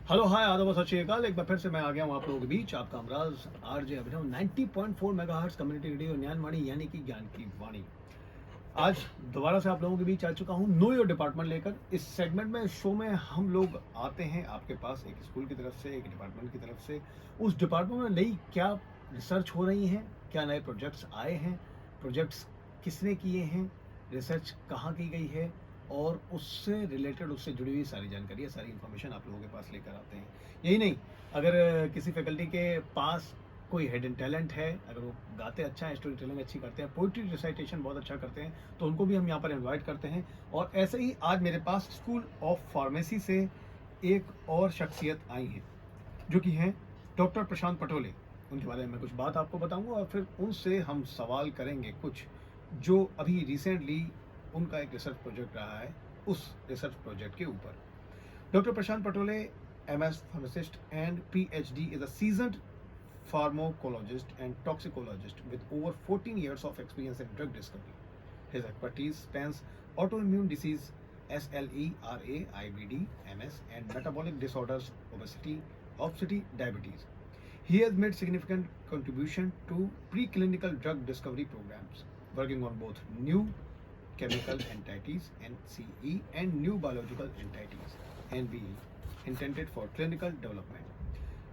Hello hi आदाब सत श्री अकाल। एक बार फिर से मैं आ गया हूँ आप लोगों के बीच, आपका अमराज आरजे अभिनव 90.4 मेगाहर्ट्ज कम्युनिटी रेडियो ज्ञानवाणी यानी कि ज्ञान की वाणी। आज दोबारा से आप लोगों के बीच आ चुका हूँ नो योर डिपार्टमेंट लेकर। इस सेगमेंट में शो में हम लोग आते हैं आपके पास एक स्कूल की तरफ से, एक डिपार्टमेंट की तरफ से। उस डिपार्टमेंट में नई क्या रिसर्च हो रही हैं, क्या नए प्रोजेक्ट्स आए हैं, प्रोजेक्ट्स किसने किए हैं, रिसर्च कहाँ की गई है, और उससे रिलेटेड, उससे जुड़ी हुई सारी जानकारी है, सारी इन्फॉर्मेशन आप लोगों के पास लेकर आते हैं। यही नहीं, अगर किसी फैकल्टी के पास कोई हिडन टैलेंट है, अगर वो गाते अच्छा है, स्टोरी टेलिंग अच्छी करते हैं, पोइट्री रिसाइटेशन बहुत अच्छा करते हैं, तो उनको भी हम यहाँ पर इनवाइट करते हैं। और ऐसे ही आज मेरे पास स्कूल ऑफ फार्मेसी से एक और शख्सियत आई हैं, जो कि हैं डॉक्टर प्रशांत पटोले। उनके बारे में मैं कुछ बात आपको बताऊंगा और फिर उनसे हम सवाल करेंगे कुछ, जो अभी रिसेंटली उनका एक रिसर्च प्रोजेक्ट रहा है, उस रिसर्च प्रोजेक्ट के ऊपर। Dr. Prashant Patole, MS pharmacist and PhD, is a seasoned pharmacologist and toxicologist with over 14 years of experience in drug discovery. His expertise spans autoimmune disease, SLE, RA, IBD, MS, and metabolic disorders, obesity, diabetes. He has made significant contribution to preclinical drug discovery programs, working on both new chemical entities NCE and new biological entities NBE intended for clinical development.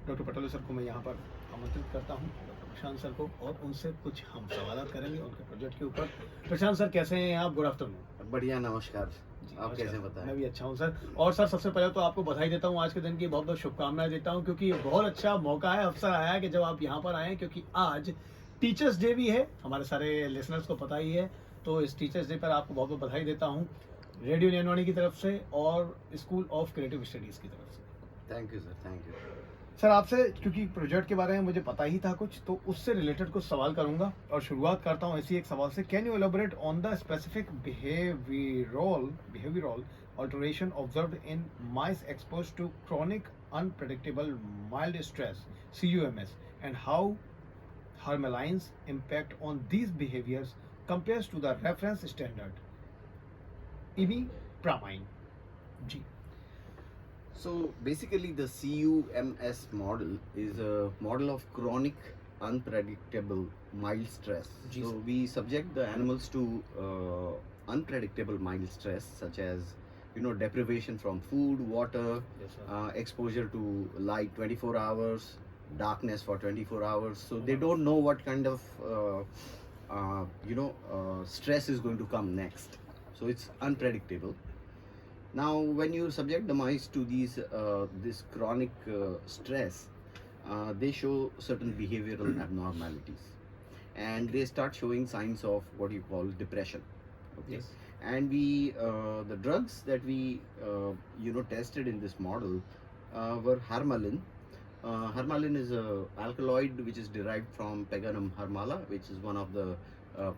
Doctor Patole sir को मैं यहाँ पर आमंत्रित करता हूँ, doctor प्रशांत sir को, और उनसे कुछ हम सवाल करेंगे उनके प्रोजेक्ट के ऊपर। प्रशांत सर कैसे हैं आप? Good afternoon. बढ़िया, नमस्कार। आप कैसे बताएं? मैं भी अच्छा हूँ सर। और सर सबसे पहले तो आपको बधाई देता हूँ, आज के दिन की बहुत बहुत शुभकामनाएं देता हूँ, क्योंकि ये बहुत अच्छा मौका है, अवसर आया है कि जब आप यहाँ पर आए, क्योंकि आज टीचर्स डे भी है, हमारे सारे लिसनर्स को पता ही है। तो इस टीचर्स डे पर आपको बहुत बहुत बधाई देता हूँ, रेडियो ज्ञानवाणी की तरफ से और स्कूल ऑफ क्रिएटिव स्टडीज़ की तरफ से। Thank you sir, thank you sir आपसे, क्योंकि प्रोजेक्ट के बारे में मुझे पता ही था कुछ, तो उससे रिलेटेड कुछ सवाल करूंगा और शुरुआत करता हूं ऐसी एक सवाल से। Can you elaborate on the specific behavioural alteration observed in mice exposed to chronic unpredictable mild stress CUMS, and how harmaline's impact on these behaviors compares to the reference standard imipramine? जी। So basically the CUMS model is a model of chronic unpredictable mild stress. So we subject the animals to unpredictable mild stress, such as deprivation from food, water, exposure to light 24 hours, darkness for 24 hours. So they don't know what kind of stress is going to come next. So it's unpredictable. Now, when you subject the mice to this chronic stress, they show certain behavioral abnormalities, and they start showing signs of what you call depression. Okay, Yes. and the drugs that we tested in this model were Harmalin. Harmalin is a alkaloid which is derived from Peganum harmala, which is one of the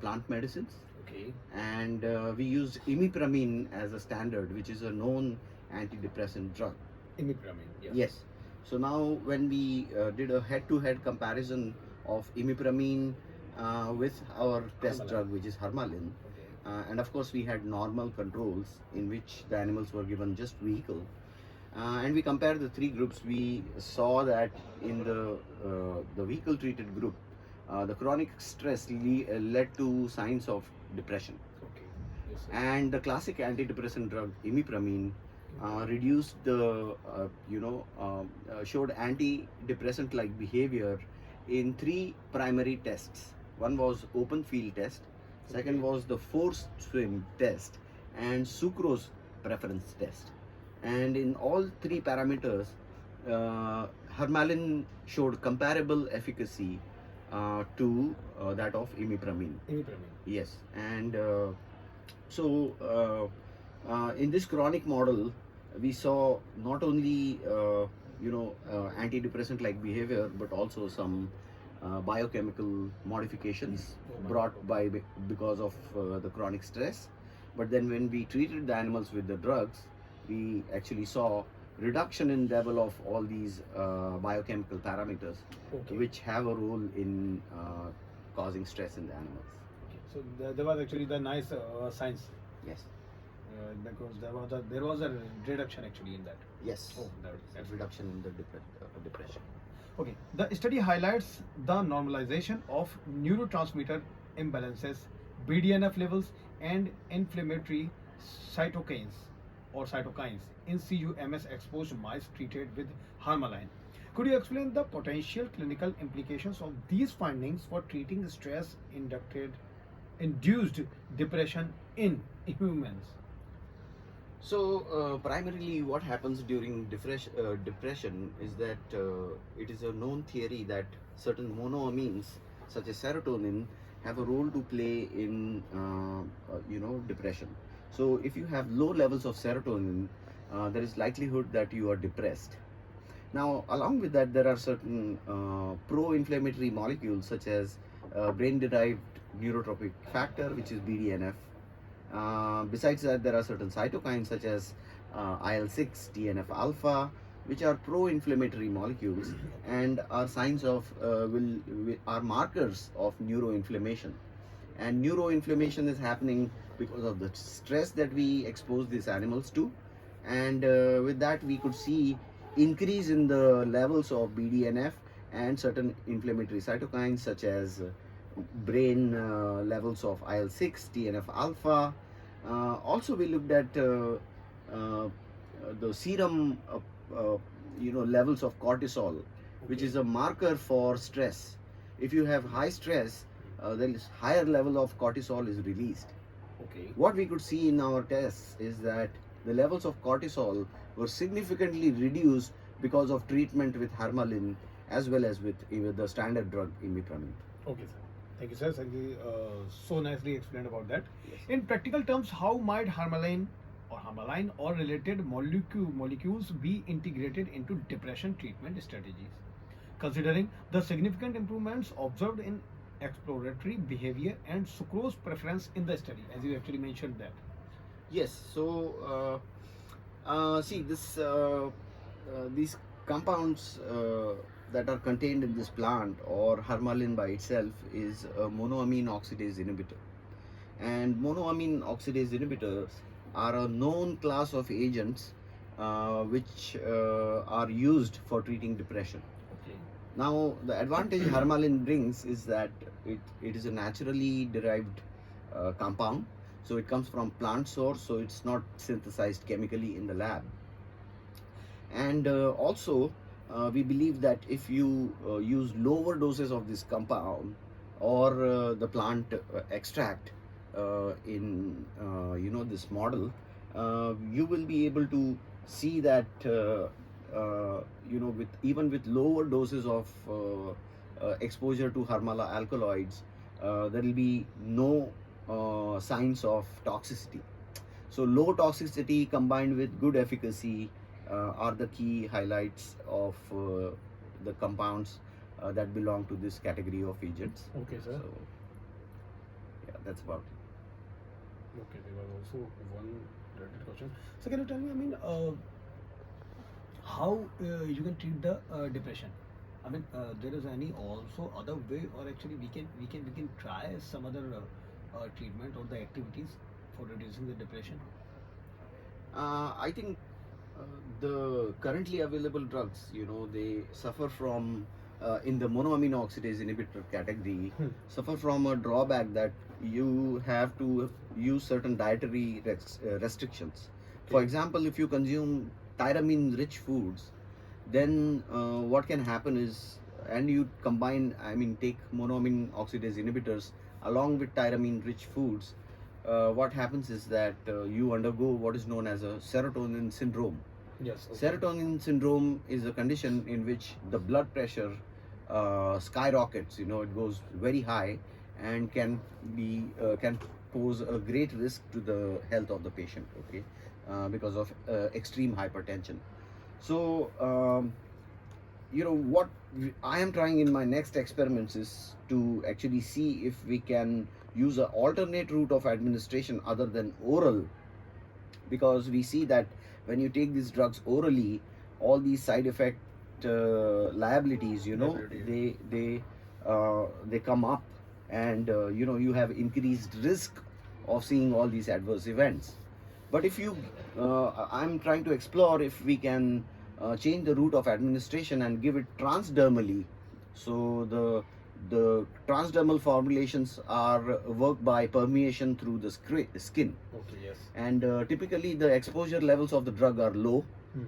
plant medicines. Okay. And we used imipramine as a standard, which is a known antidepressant drug. Imipramine, yes. Yes. So now when we did a head-to-head comparison of imipramine with our test Harmalin. drug, which is Harmalin, Okay. and of course we had normal controls in which the animals were given just vehicle, and we compared the three groups. We saw that in the vehicle treated group, the chronic stress led to signs of depression. Okay. Yes, sir. And the classic antidepressant drug imipramine reduced showed antidepressant like behavior in three primary tests. One was open field test, second was the forced swim test, and sucrose preference test. And in all three parameters, Harmalin showed comparable efficacy to that of imipramine. Imipramine. Yes, and in this chronic model, we saw not only antidepressant like behavior, but also some biochemical modifications brought by because of the chronic stress. But then when we treated the animals with the drugs, we actually saw reduction in level of all these biochemical parameters, Okay. which have a role in causing stress in the animals. Okay. So there was actually the nice science. Yes. because there was a reduction actually in that. Yes, Oh, that's reduction in the depression. Okay. The study highlights the normalization of neurotransmitter imbalances, BDNF levels, and inflammatory cytokines cytokines in CUMS exposed mice treated with harmaline. Could you explain the potential clinical implications of these findings for treating stress induced depression in humans? So primarily, what happens during depression is that it is a known theory that certain monoamines, such as serotonin, have a role to play in depression. So if you have low levels of serotonin, there is likelihood that you are depressed. Now, along with that, there are certain pro-inflammatory molecules such as brain-derived neurotropic factor, which is BDNF. Besides that, there are certain cytokines such as IL-6, TNF alpha, which are pro-inflammatory molecules and are signs of are markers of neuroinflammation. And neuroinflammation is happening because of the stress that we expose these animals to, and with that we could see increase in the levels of BDNF and certain inflammatory cytokines such as brain levels of IL-6, TNF alpha. Also, we looked at uh, the serum, levels of cortisol, which is a marker for stress. If you have high stress, there is higher level of cortisol is released. Okay. What we could see in our tests is that the levels of cortisol were significantly reduced because of treatment with harmaline as well as with the standard drug imipramine. Okay, sir. Thank you, sir. Thank you. So nicely explained about that. Yes. In practical terms, how might harmaline or related molecules be integrated into depression treatment strategies, considering the significant improvements observed in exploratory behavior and sucrose preference in the study, as you actually mentioned that. Yes. So see these compounds that are contained in this plant or harmaline by itself is a monoamine oxidase inhibitor, and monoamine oxidase inhibitors are a known class of agents which are used for treating depression. Okay. Now, the advantage harmaline brings is that it is a naturally derived compound, so it comes from plant source, so it's not synthesized chemically in the lab. And also, we believe that if you use lower doses of this compound or the plant extract in this model, you will be able to see that with lower doses of exposure to harmala alkaloids, there will be no signs of toxicity. So low toxicity combined with good efficacy are the key highlights of the compounds that belong to this category of agents. Okay, sir. So yeah, that's about it. Okay, there was also one related question. So can you tell me, I mean, how you can treat the depression? I mean, there is any also other way, or actually we can try some other treatment or the activities for reducing the depression? I think the currently available drugs, they suffer from in the monoamine oxidase inhibitor category, suffer from a drawback that you have to use certain dietary restrictions. For Okay. example, if you consume tyramine-rich foods, then what can happen is, and you combine, take monoamine oxidase inhibitors along with tyramine-rich foods, what happens is that you undergo what is known as a serotonin syndrome. Yes. Okay. Serotonin syndrome is a condition in which the blood pressure skyrockets. It goes very high and can pose a great risk to the health of the patient. Okay, because of extreme hypertension. So what I am trying in my next experiments is to actually see if we can use an alternate route of administration other than oral, because we see that when you take these drugs orally, all these side effect liabilities, they come up, and you have increased risk of seeing all these adverse events. But if you, I'm trying to explore if we can change the route of administration and give it transdermally. So the transdermal formulations are worked by permeation through the skin, Okay, yes. and typically the exposure levels of the drug are low. Mhm.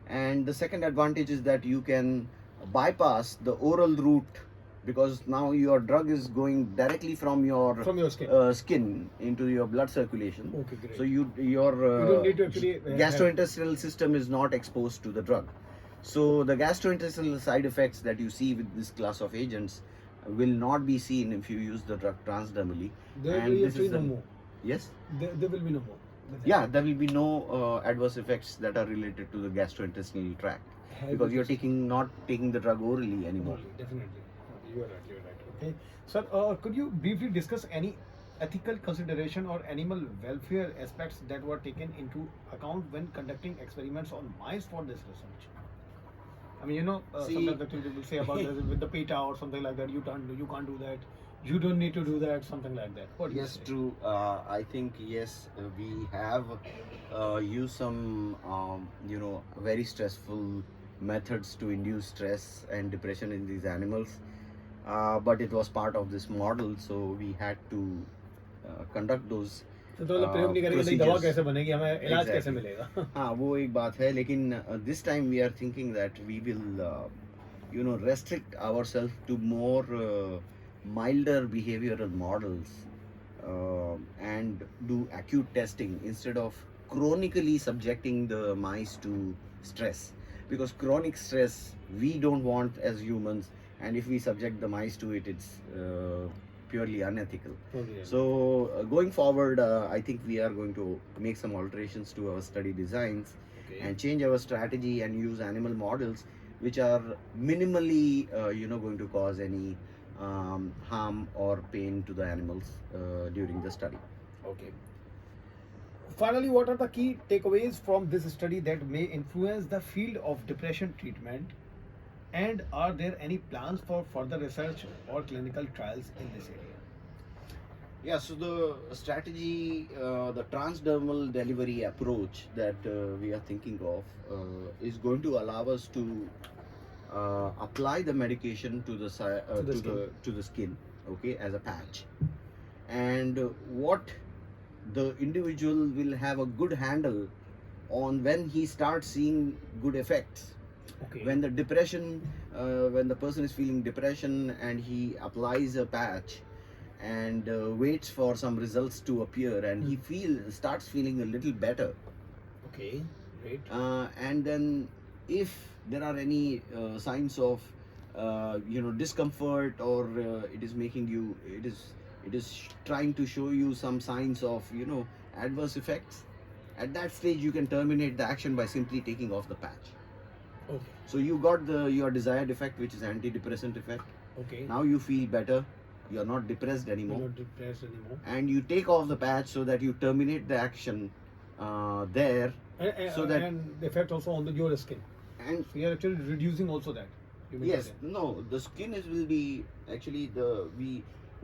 And the second advantage is that you can bypass the oral route, because now your drug is going directly from your skin. skin into your blood circulation. Okay, great. So your You don't need to actually gastrointestinal system is not exposed to the drug. So the gastrointestinal side effects that you see with this class of agents will not be seen if you use the drug transdermally. There And will be this actually is no the- more. Yes. There will be no more. Yeah, there will be no adverse effects that are related to the gastrointestinal tract, because you're not taking the drug orally anymore. Orally, definitely. Okay, you are right. You are right. Okay, sir. Could you briefly discuss any ethical consideration or animal welfare aspects that were taken into account when conducting experiments on mice for this research? I mean, See- sometimes the people will say about this with the PETA or something like that. You can't do that. You don't need to do that. Something like that. What do you Yes, say? true. I think yes, we have used some very stressful methods to induce stress and depression in these animals. But it was part of this model, so we had to conduct those तो मतलब प्रयोग नहीं करेंगे तो ये दवा procedures. कैसे बनेगी हमें इलाज कैसे Exactly. मिलेगा हाँ, वो एक बात है, लेकिन this time we are thinking that we will restrict ourselves to more milder behavioral models, and do acute testing instead of chronically subjecting the mice to stress, because chronic stress we don't want as humans, and if we subject the mice to it, it's purely unethical. Okay. So going forward, I think we are going to make some alterations to our study designs Okay. and change our strategy and use animal models which are minimally going to cause any harm or pain to the animals during the study. Okay. Finally, what are the key takeaways from this study that may influence the field of depression treatment? And are there any plans for further research or clinical trials in this area? Yeah, so the strategy, the transdermal delivery approach that we are thinking of is going to allow us to apply the medication to the to the skin, okay, as a patch, and what the individual will have a good handle on when he starts seeing good effects. Okay. When the when the person is feeling depression and he applies a patch and waits for some results to appear, and he starts feeling a little better, Okay. Great. and then if there are any signs of discomfort, or it is making you it is trying to show you some signs of adverse effects, at that stage you can terminate the action by simply taking off the patch. Okay. So you got your desired effect, which is antidepressant effect. Okay. Now you feel better, you are not depressed You're anymore, not depressed anymore. and you take off the patch so that you terminate the action there. So that- and the effect also on your skin. And So you're actually reducing also that. You mean to yes, say? no, the skin will be actually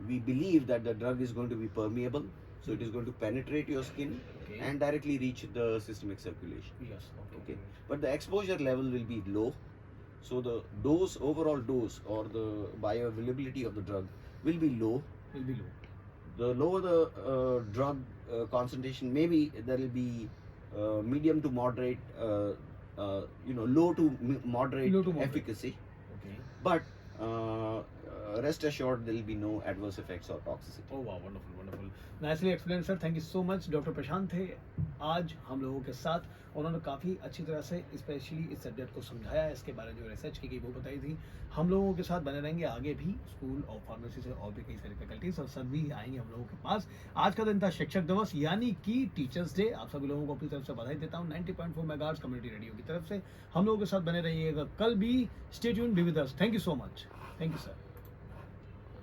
we believe that the drug is going to be permeable, so it is going to penetrate your skin Okay. and directly reach the systemic circulation. Yes. Okay, but the exposure level will be low, so the overall dose or the bioavailability of the drug will be low. Will be low. The lower the drug concentration, maybe there will be medium to moderate, low to moderate Low to moderate. efficacy, Okay. but rest assured there will be no adverse effects or toxicity. Oh wow, wonderful, wonderful. Nicely explained, sir. Thank you so much. Doctor Prashant थे आज हम लोगों के साथ. उन्होंने काफ़ी अच्छी तरह से स्पेशली इस सब्जेक्ट को समझाया, इसके बारे में जो रिसर्च की गई वो बताई थी. हम लोगों के साथ बने रहेंगे आगे भी. स्कूल ऑफ फार्मेसी से और भी कई सारी फैकल्टीज और सर भी आएंगे हम लोगों के पास. आज का दिन था शिक्षक दिवस यानी कि टीचर्स डे. आप सभी लोगों को अपनी तरफ से बधाई देता हूँ. 90.4 मेगाहर्ट्ज कम्युनिटी रेडियो की तरफ से हम लोगों के साथ बने रहिएगा. कल भी stay tuned, be with us. Thank you so much. Thank you sir.